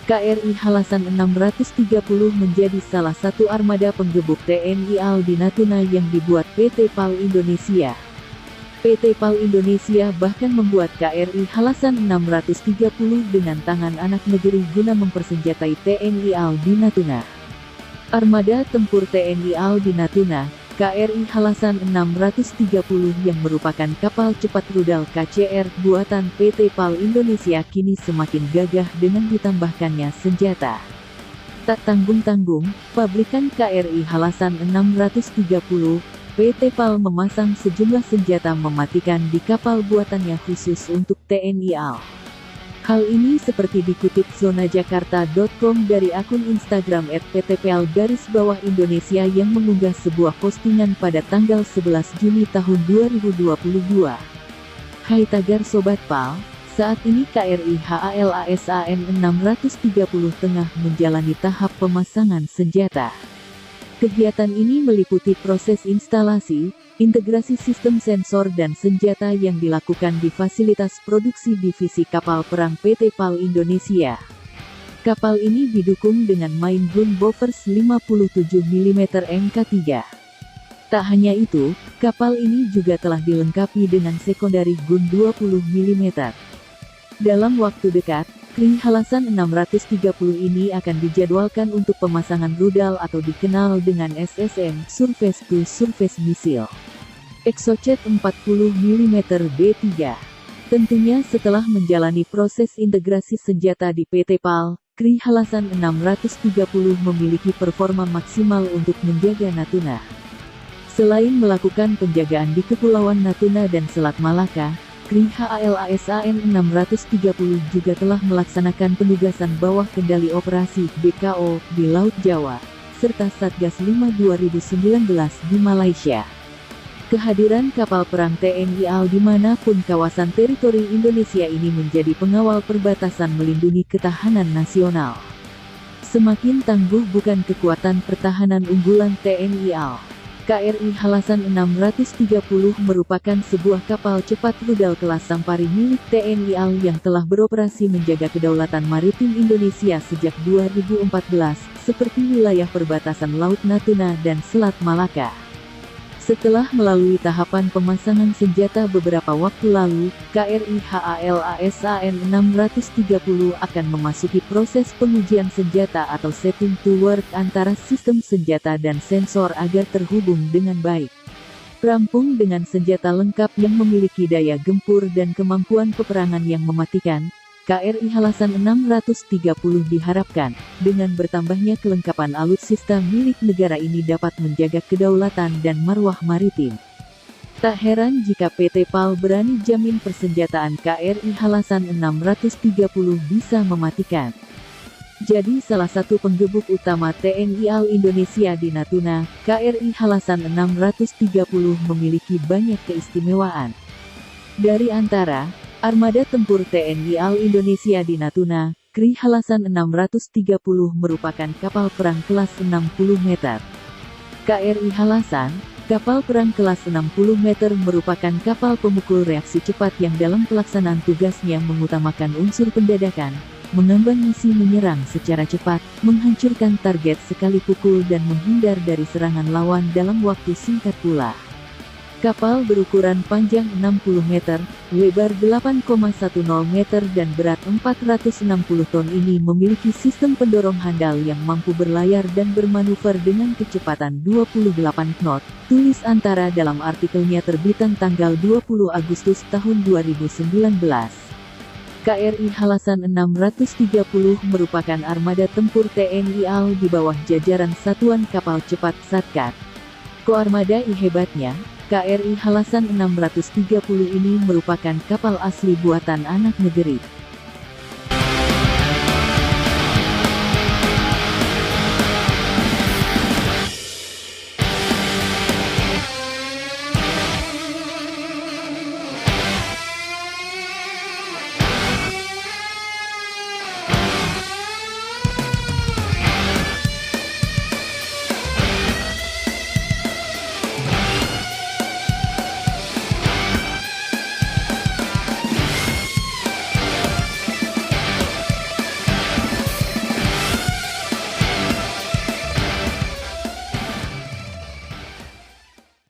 KRI Halasan 630 menjadi salah satu armada penggebuk TNI AL di Natuna yang dibuat PT PAL Indonesia. PT PAL Indonesia bahkan membuat KRI Halasan 630 dengan tangan anak negeri guna mempersenjatai TNI AL di Natuna. Armada tempur TNI AL di Natuna, KRI Halasan 630 yang merupakan kapal cepat rudal KCR buatan PT PAL Indonesia kini semakin gagah dengan ditambahkannya senjata. Tak tanggung-tanggung, pabrikan KRI Halasan 630, PT PAL memasang sejumlah senjata mematikan di kapal buatannya khusus untuk TNI AL. Hal ini seperti dikutip zonajakarta.com dari akun Instagram @ptpal_Indonesia yang mengunggah sebuah postingan pada tanggal 11 Juni tahun 2022. Hai tagar Sobat PAL, saat ini KRI HALASAN 630 tengah menjalani tahap pemasangan senjata. Kegiatan ini meliputi proses instalasi, integrasi sistem sensor dan senjata yang dilakukan di fasilitas produksi divisi kapal perang PT PAL Indonesia. Kapal ini didukung dengan main gun Bofors 57 mm Mk3. Tak hanya itu, kapal ini juga telah dilengkapi dengan sekondari gun 20 mm. Dalam waktu dekat, KRI Halasan 630 ini akan dijadwalkan untuk pemasangan rudal atau dikenal dengan SSM, Surface to Surface Missile. Exocet 40 mm B3. Tentunya setelah menjalani proses integrasi senjata di PT PAL, KRI Halasan 630 memiliki performa maksimal untuk menjaga Natuna. Selain melakukan penjagaan di Kepulauan Natuna dan Selat Malaka, KRI HALASAN 630 juga telah melaksanakan penugasan bawah kendali operasi BKO di Laut Jawa, serta Satgas 5 2019 di Malaysia. Kehadiran kapal perang TNI AL dimanapun kawasan teritori Indonesia ini menjadi pengawal perbatasan melindungi ketahanan nasional. Semakin tangguh bukan kekuatan pertahanan unggulan TNI AL. KRI Halasan 630 merupakan sebuah kapal cepat rudal kelas Sampari milik TNI AL yang telah beroperasi menjaga kedaulatan maritim Indonesia sejak 2014, seperti wilayah perbatasan Laut Natuna dan Selat Malaka. Setelah melalui tahapan pemasangan senjata beberapa waktu lalu, KRI HALASAN 630 akan memasuki proses pengujian senjata atau setting to work antara sistem senjata dan sensor agar terhubung dengan baik. Rampung dengan senjata lengkap yang memiliki daya gempur dan kemampuan peperangan yang mematikan, KRI Halasan 630 diharapkan, dengan bertambahnya kelengkapan alutsista milik negara ini dapat menjaga kedaulatan dan marwah maritim. Tak heran jika PT PAL berani jamin persenjataan KRI Halasan 630 bisa mematikan. Jadi salah satu penggebuk utama TNI AL Indonesia di Natuna, KRI Halasan 630 memiliki banyak keistimewaan. Dari antara armada tempur TNI AL Indonesia di Natuna, KRI Halasan 630 merupakan kapal perang kelas 60 meter. KRI Halasan, kapal perang kelas 60 meter merupakan kapal pemukul reaksi cepat yang dalam pelaksanaan tugasnya mengutamakan unsur pendadakan, mengemban misi menyerang secara cepat, menghancurkan target sekali pukul dan menghindar dari serangan lawan dalam waktu singkat pula. Kapal berukuran panjang 60 meter, lebar 8,10 meter dan berat 460 ton ini memiliki sistem pendorong handal yang mampu berlayar dan bermanuver dengan kecepatan 28 knot, tulis Antara dalam artikelnya terbitan tanggal 20 Agustus tahun 2019. KRI Halasan 630 merupakan armada tempur TNI AL di bawah jajaran Satuan Kapal Cepat Satkat. Koarmada hebatnya, KRI Halasan 630 ini merupakan kapal asli buatan anak negeri.